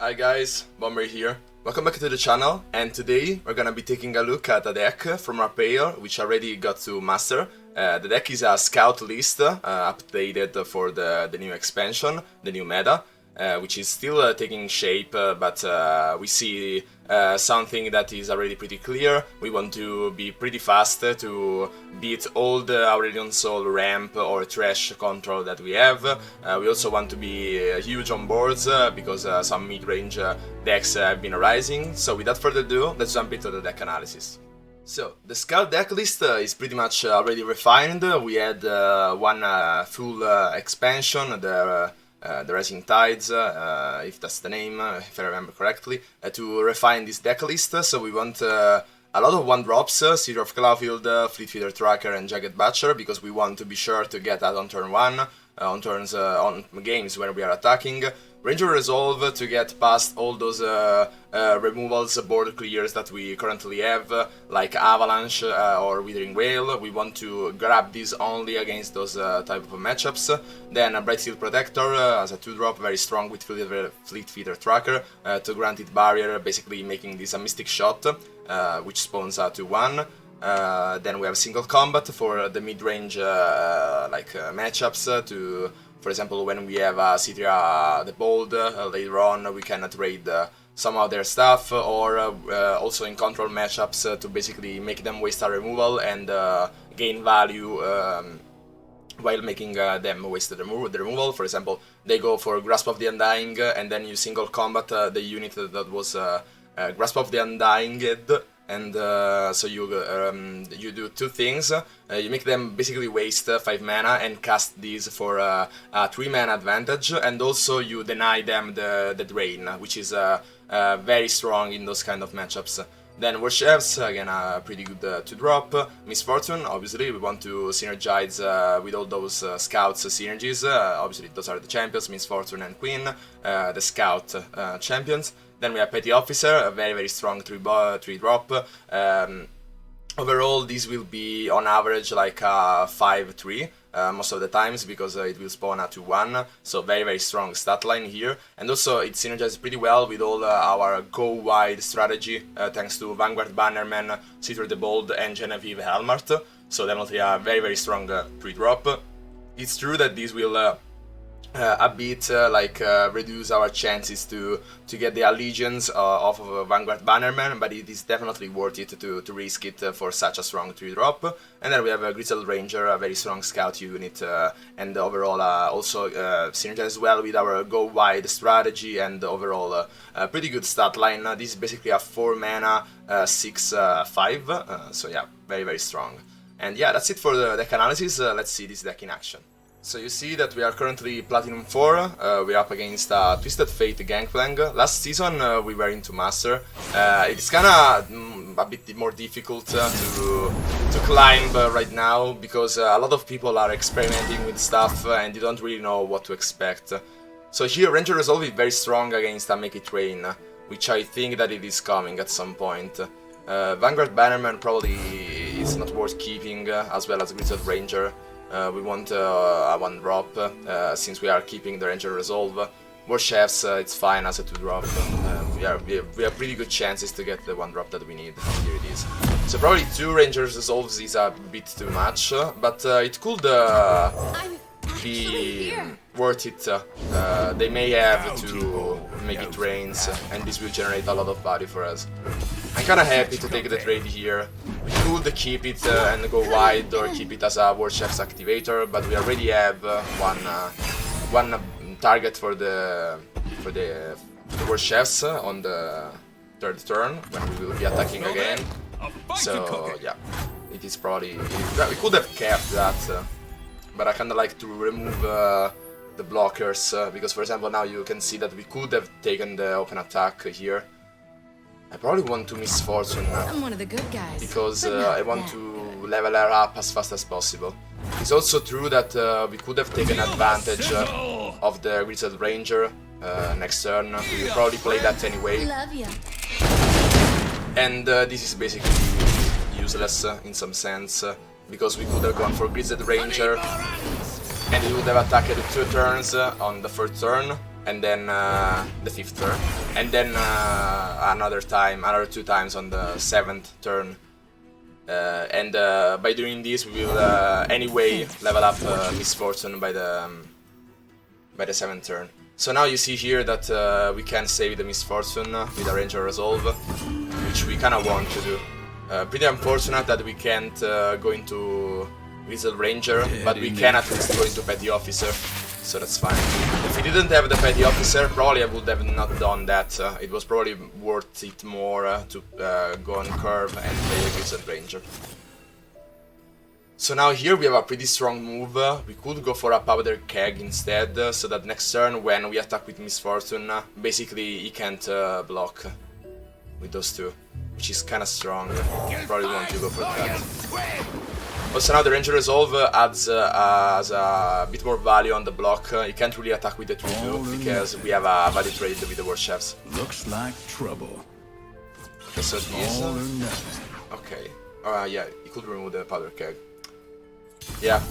Hi guys, Bomber here. Welcome back to the channel, and today we're gonna be taking a look at a deck from our player which already got to master. The deck is a scout list updated for the new expansion, the new meta, which is still taking shape, but we see something that is already pretty clear. We want to be pretty fast to beat all the Aurelion Soul ramp or trash control that we have. We also want to be huge on boards because some mid-range decks have been arising. So without further ado, let's jump into the deck analysis. So, the Scout deck list is pretty much already refined. We had one full expansion, the Rising Tides, if that's the name, if I remember correctly, to refine this deck list. So we want a lot of 1-drops, City of Clawfield, Fleet Feeder Tracker and Jagged Butcher, because we want to be sure to get that on turn 1, on games when we are attacking. Ranger Resolve to get past all those removals, board clears that we currently have, like Avalanche or Withering Whale. We want to grab these only against those type of matchups. Then Bright Steel Protector as a 2-drop, very strong with Fleet Feeder Tracker to grant it barrier, basically making this a Mystic Shot, which spawns a 2/1. Then we have Single Combat for the mid-range matchups to... For example, when we have Citria the Bold, later on we can trade some of their stuff, or also in control matchups to basically make them waste a removal and gain value while making them waste the removal. For example, they go for Grasp of the Undying and then you single combat the unit that was Grasp of the Undying, and so you do two things. You make them basically waste 5 mana and cast these for a 3 mana advantage, and also you deny them the drain, which is very strong in those kind of matchups. Then Warships, again a pretty good 2-drop. Misfortune, obviously we want to synergize with all those scouts synergies. Obviously those are the champions, Misfortune and Queen, the scout champions. Then we have Petty Officer, a very strong 3-drop. Overall, this will be on average like a 5/3 most of the times, because it will spawn a 2/1, so very strong stat line here. And also it synergizes pretty well with all our go wide strategy, thanks to Vanguard Bannerman, Citria the Bold and Genevieve Helmart. So definitely a very strong 3-drop. It's true that this will a bit reduce our chances to get the allegiance of Vanguard Bannerman, but it is definitely worth it to risk it for such a strong 3-drop. And then we have a Grizzled Ranger, a very strong scout unit, and overall also synergizes well with our go wide strategy, and overall pretty good stat line. This is basically a 4 mana 6/5, so yeah, very strong. And yeah, that's it for the deck analysis. Let's see this deck in action. So you see that we are currently Platinum 4, we're up against Twisted Fate Gangplank. Last season we were into Master. It's kinda a bit more difficult to climb right now, because a lot of people are experimenting with stuff and you don't really know what to expect. So here Ranger Resolve is very strong against a Make It Rain, which I think that it is coming at some point. Vanguard Bannerman probably is not worth keeping, as well as Grizzled Ranger. We want a 1-drop, since we are keeping the Ranger Resolve. Warships, it's fine as a 2-drop. We have pretty good chances to get the 1-drop that we need. Here it is. So probably 2 Ranger Resolves is a bit too much, but it could be worth it. They may have to make it rains, and this will generate a lot of value for us. I'm kinda happy to take the trade here. We could keep it and go wide, or keep it as a Warships activator, but we already have one target for the Warships on the 3rd turn, when we will be attacking again. So yeah, it is probably... we could have kept that, but I kinda like to remove the blockers, because for example now you can see that we could have taken the open attack here. I probably want to Misfortune, I'm one of the good guys, because I want to level her up as fast as possible. It's also true that we could have taken advantage of the Grizzled Ranger next turn. We will probably play that anyway. And this is basically useless in some sense, because we could have gone for Grizzled Ranger and he would have attacked 2 turns on the 3rd turn, and then the 5th turn, and then another 2 times on the 7th turn. And by doing this, we will anyway level up Misfortune by the 7th turn. So now you see here that we can save the Misfortune with a Ranger Resolve, which we kinda want to do. Pretty unfortunate that we can't go into Wizard Ranger, but we can at least go into Petty Officer, so that's fine. If we didn't have the Petty Officer, probably I would have not done that. It was probably worth it more to go on Curve and play the Wizard Ranger. So now here we have a pretty strong move. We could go for a Powder Keg instead, so that next turn when we attack with Misfortune, basically he can't block with those two, which is kinda strong. Probably want to go for that. Also now the Ranger Resolve adds a bit more value on the block. You can't really attack with the 2-2 because we have a value trade with the War Chefs. Looks like trouble. Okay, so these. Okay. Yeah, you could remove the Powder Keg. Yeah,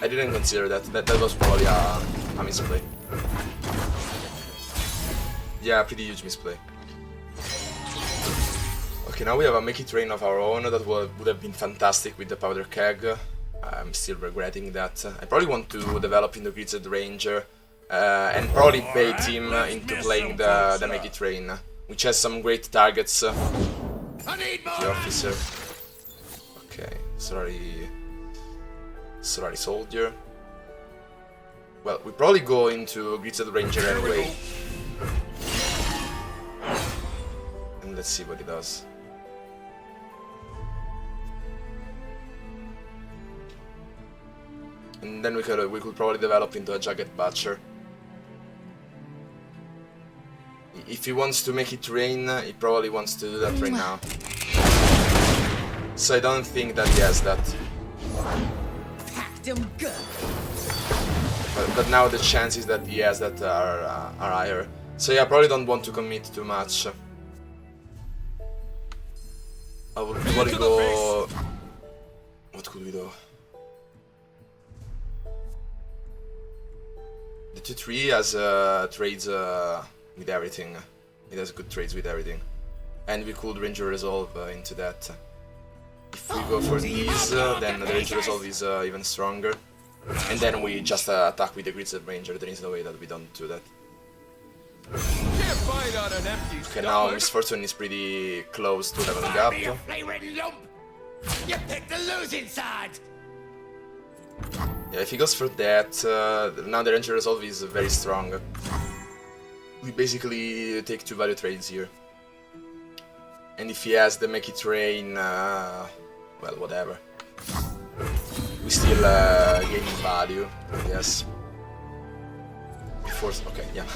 I didn't consider that. That was probably a misplay. Yeah, pretty huge misplay. Okay, now we have a Make It Rain of our own that would have been fantastic with the Powder Keg. I'm still regretting that. I probably want to develop into Grizzled Ranger and probably bait him into playing the Make It Rain, which has some great targets. The Officer. Okay, Solary Soldier. Well, we probably go into Grizzled Ranger anyway. And let's see what he does. And then we could probably develop into a Jagged Butcher. If he wants to make it rain, he probably wants to do that right now. So I don't think that he has that. But now the chances that he has that are higher. So yeah, I probably don't want to commit too much. I would probably go... What could we do? The 2-3 has trades with everything. It has good trades with everything. And we could Ranger Resolve into that. If we go for these, then the Ranger Resolve is even stronger. And then we just attack with the Grizzled Ranger. There is no way that we don't do that. Okay, now Misfortune is pretty close to leveling up. You picked the losing side. Yeah, if he goes for that, now the Ranger Resolve is very strong. We basically take 2 value trades here. And if he has the Make It Rain, well, whatever. We still gain value, I guess. Okay, yeah.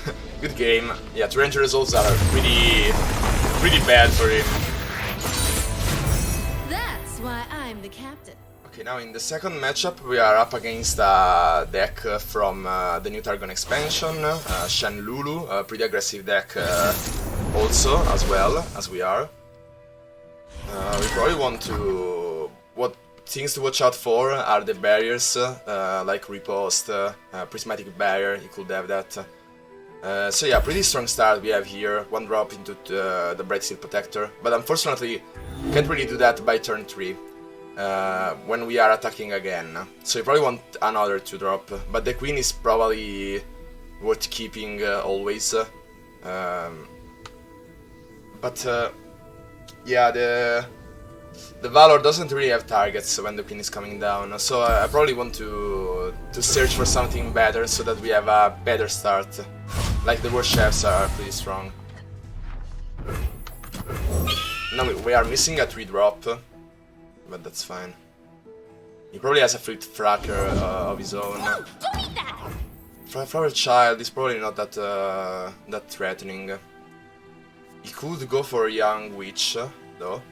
Good game. Yeah, 2 Ranger Resolves are pretty bad for him. That's why I'm the captain. Okay, now in the second matchup we are up against a deck from the new Targon expansion, Shen Lulu, a pretty aggressive deck also, as well as we are. We probably want to... What things to watch out for are the barriers, like Riposte, Prismatic Barrier, you could have that. So yeah, pretty strong start we have here, 1 drop into the Bright Steel Protector, but unfortunately can't really do that by turn 3. When we are attacking again. So you probably want another 2 drop, but the Queen is probably worth keeping always. Yeah, the Valor doesn't really have targets when the Queen is coming down, so I probably want to search for something better so that we have a better start. Like the War Chefs are pretty strong. Now we are missing a 3 drop. But that's fine. He probably has a Fleet Fracker of his own. Flower Child is probably not that threatening. He could go for Young Witch though,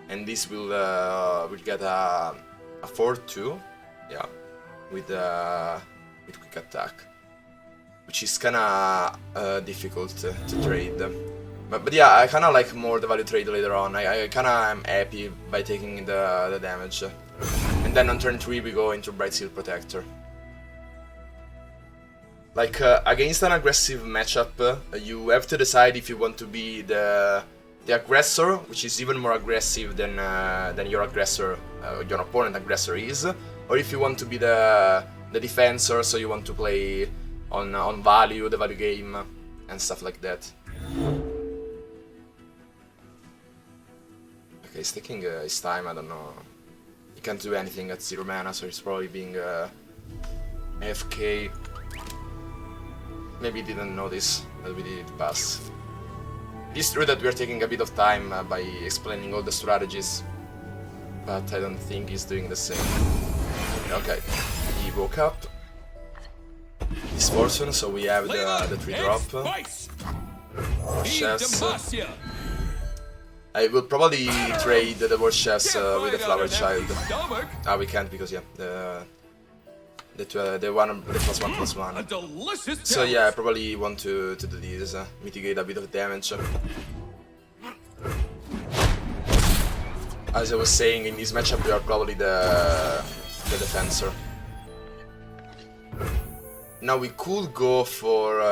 and this will get a 4-2, yeah, with quick attack, which is kinda difficult to trade. But yeah, I kinda like more the value trade later on. I kinda am happy by taking the damage. And then on turn 3 we go into Bright Steel Protector. Like against an aggressive matchup, you have to decide if you want to be the aggressor, which is even more aggressive than your aggressor, your opponent aggressor is, or if you want to be the defensor, so you want to play on value, the value game, and stuff like that. Okay, he's taking his time. I don't know. He can't do anything at 0 mana, so he's probably being AFK. Maybe he didn't notice that we did pass. It is true that we are taking a bit of time by explaining all the strategies, but I don't think he's doing the same. Okay, he woke up. He's fortune, so we have the 3-drop. Chefs. I will probably trade the War Chefs with the Flower Child. Ah, we can't because yeah, the +1/+1. So yeah, I probably want to do this, mitigate a bit of damage. As I was saying, in this matchup we are probably the defensor. Now we could go for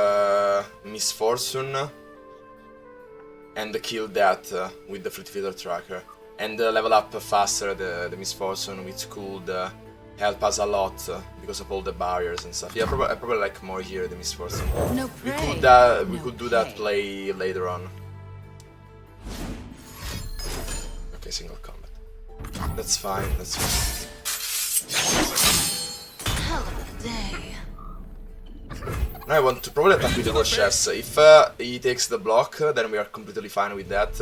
Misfortune and kill that with the Fleet Feeder Tracker and level up faster the Misfortune, which could help us a lot because of all the barriers and stuff. Yeah, I probably like more here the Misfortune. No prey. We could do that play later on. Okay, single combat. That's fine. That's fine. Hell of a day. Now I want to probably attack with the War Chefs. If he takes the block, then we are completely fine with that.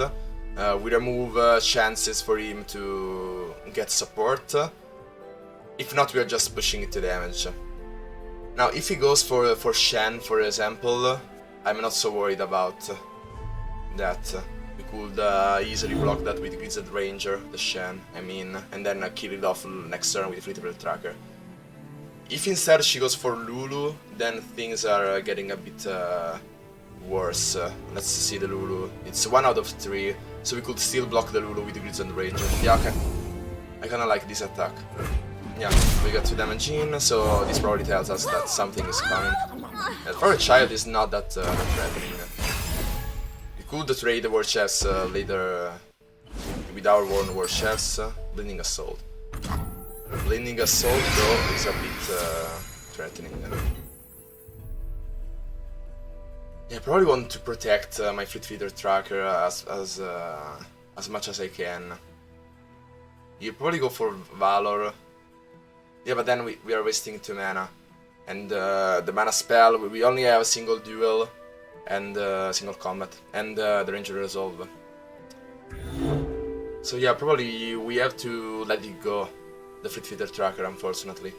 We remove chances for him to get support. If not, we are just pushing it to damage. Now, if he goes for Shen, for example, I'm not so worried about that. We could easily block that with Grizzled Ranger, the Shen, I mean, and then kill it off next turn with the Fleet Feeder Tracker. If instead she goes for Lulu, then things are getting a bit worse. Let's see the Lulu. It's 1 out of 3, so we could still block the Lulu with the Grizzled Ranger. Yeah, okay. I kinda like this attack. Yeah, we got 2 damage in, so this probably tells us that something is coming. And for a child is not that threatening. We could trade the War Chefs later with our Worn War Chefs. Blinding Assault. Blinding Assault though is a bit threatening. Yeah, I probably want to protect my Fleet Feeder Tracker as much as I can. You probably go for Valor. Yeah, but then we are wasting 2 mana. And the mana spell, we only have a single duel and single combat. And the Ranger Resolve. So yeah, probably we have to let it go. The Fleet Feeder Tracker, unfortunately.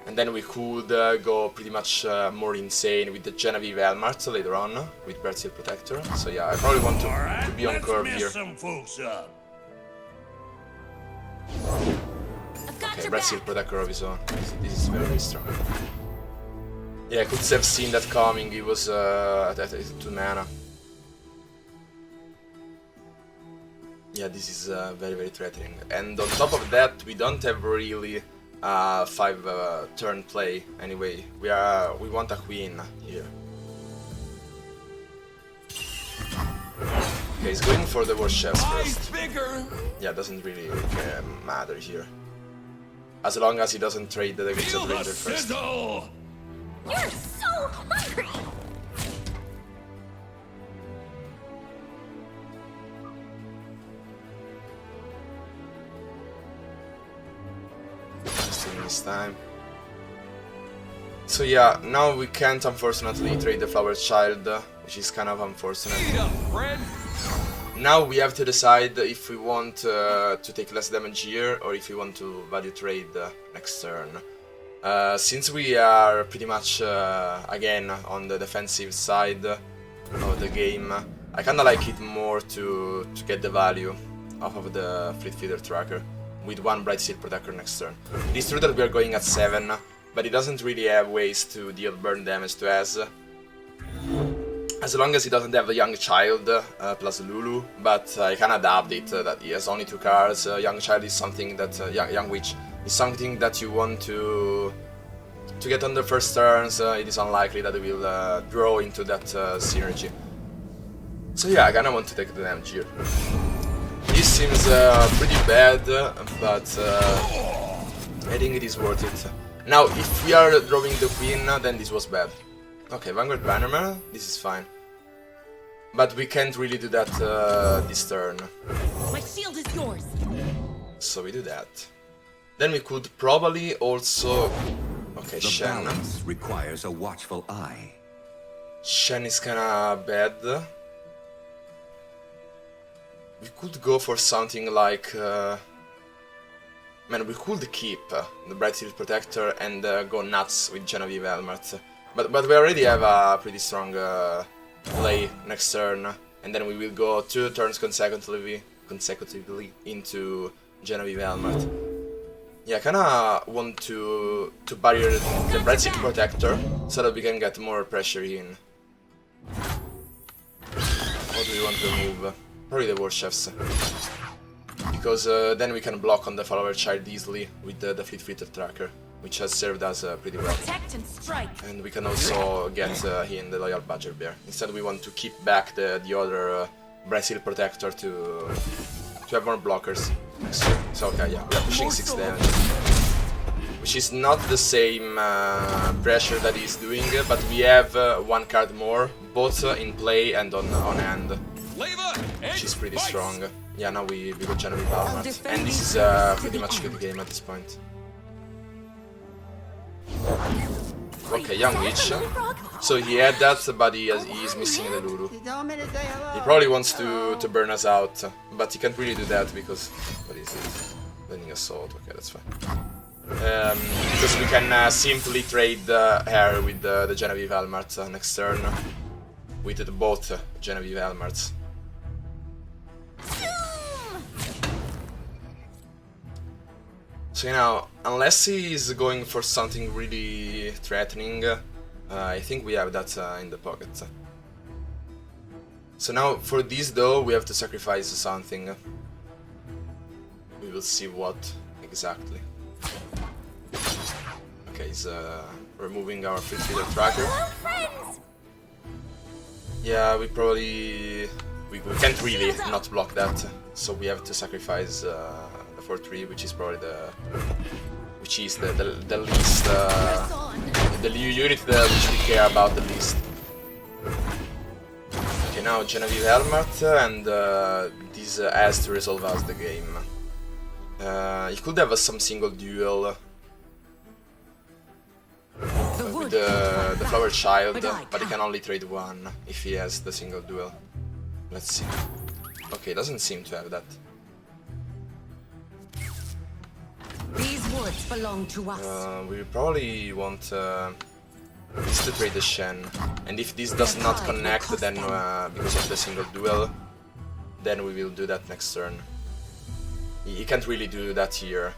And then we could go pretty much more insane with the Genevieve Elmart later on, with Bird Seal Protector. So yeah, I probably want to be on curve here. Okay, Bird Seal Protector of his own. This is very, very strong. Yeah, I could have seen that coming. He was at 2 mana. Yeah, this is very, very threatening. And on top of that, we don't have really 5 turn play anyway. We want a queen here. Okay, he's going for the War Chefs first. Yeah, doesn't really matter here. As long as he doesn't trade the Grizzled Ranger first. You're so hungry. This time. So yeah, now we can't unfortunately trade the Flower Child, which is kind of unfortunate. Now we have to decide if we want to take less damage here or if we want to value trade next turn. Since we are pretty much again on the defensive side of the game, I kinda like it more to get the value off of the Fleet Feeder Tracker with 1 Bright Steel Protector next turn. It is true that we are going at 7, but it doesn't really have ways to deal burn damage to us. As long as he doesn't have a Young Child plus Lulu, but I can adapt it that he has only 2 cards. Young Child is something that... Young Witch is something that you want to to get on the first turns, it is unlikely that we will draw into that synergy. So yeah, I kinda want to take the damage here. This seems pretty bad, but I think it is worth it. Now, if we are drawing the queen, then this was bad. Okay, Vanguard Bannerman, this is fine. But we can't really do that this turn. My shield is yours. So we do that. Then we could probably also... Okay, The Shen. balance requires a watchful eye. Shen is kinda bad. We could go for something like... Man, we could keep the Bright Shield Protector and go nuts with Genevieve Helmet. But we already have a pretty strong play next turn. And then we will go 2 turns consecutively into Genevieve Helmet. Yeah, I kinda want to barrier the Bright Shield Protector so that we can get more pressure in. What do we want to remove? Probably the War Chefs. Because then we can block on the Follower Child easily with the Fleet Fleeter Tracker, which has served us pretty well. Protect and strike. And we can also get in the Loyal Badger Bear. Instead we want to keep back the other Bright Shield Protector to have more blockers. So okay, yeah, we are pushing 6 damage. Which is not the same pressure that he's doing, but we have 1 card more, both in play and on hand. Which is pretty strong. Yeah, now we go Genevieve Helmet. And this is pretty much good game at this point. Okay, Young Witch. So he had that, but he is missing the Lulu. He probably wants to burn us out, but he can't really do that because... What is it? Landing Assault, okay, that's fine. Because we can simply trade her with the Genevieve Helmet next turn. With both Genevieve Helmets. So, you know, unless he is going for something really threatening, I think we have that in the pocket. So now, for this though, we have to sacrifice something. We will see what exactly. Okay, he's removing our Fleet Fleeter Tracker. Yeah, we probably... We can't really not block that, so we have to sacrifice the 4-3, which is probably the least the unit which we care about the least. Okay, now Genevieve Helmet, and this has to resolve us the game. He could have some single duel with the Flower Child, but he can only trade 1 if he has the single duel. Let's see. Okay, doesn't seem to have that. These woods belong to us. We probably want this to trade the Shen, and if this does not connect, then because of the single duel, then we will do that next turn. He can't really do that here,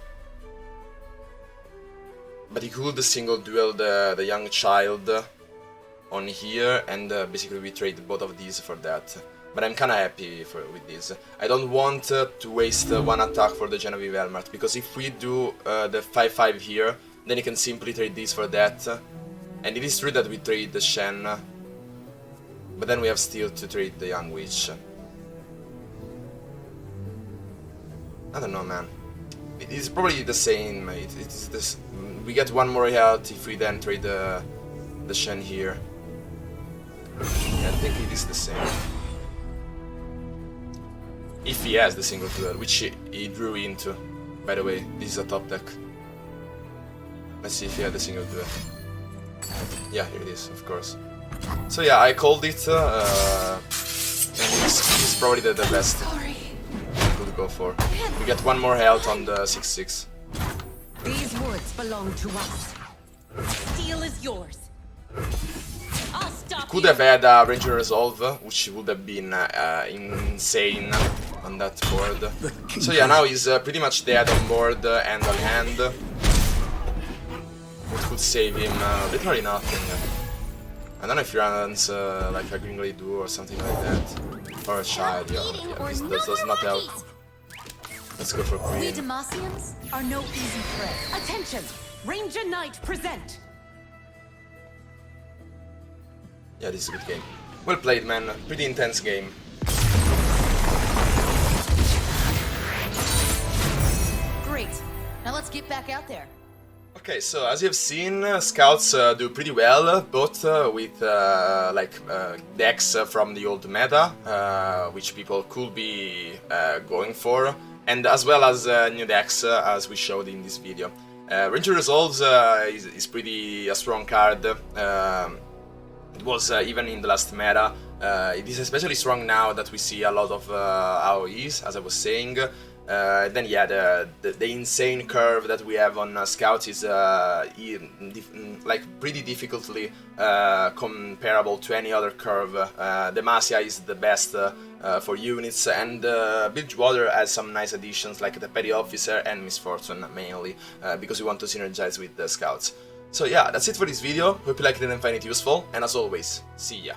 but he could single duel the young child on here, and basically we trade both of these for that. But I'm kinda happy with this. I don't want to waste 1 attack for the Genevieve Helmet, because if we do the 5-5 here, then he can simply trade this for that. And it is true that we trade the Shen, but then we have still to trade the Young Witch. I don't know, man. It is probably the same. It's this. We get 1 more health if we then trade the Shen here. Yeah, I think it is the same. If he has the single duel, which he drew into. By the way, this is a top deck. Let's see if he had the single duel. Yeah, here it is, of course. So yeah, I called it, and he's probably the best we could go for. We get 1 more health on the 6-6. These woods belong to us. Steel is yours. I'll stop Could have had a Ranger Resolve, which would have been insane on that board. So yeah, now he's pretty much dead on board and on hand. What could save him? Literally nothing. I don't know if he runs like a Green Glade Duo or something like that. Or a Child, yeah, this does not help. Let's go for We Queen. Demacians are no easy prey. Attention! Ranger Knight present! Yeah, this is a good game. Well played, man. Pretty intense game. Great. Now let's get back out there. Okay, so as you've seen, scouts do pretty well, both with decks from the old meta, which people could be going for, and as well as new decks, as we showed in this video. Ranger Resolves is pretty a strong card. It was even in the last meta. It is especially strong now that we see a lot of AoEs, as I was saying. Then yeah, the insane curve that we have on Scouts is like pretty difficultly comparable to any other curve. Demacia is the best for units, and Bilgewater has some nice additions like the Petty Officer and Misfortune mainly, because we want to synergize with the Scouts. So yeah, that's it for this video. Hope you liked it and find it useful, and as always, see ya!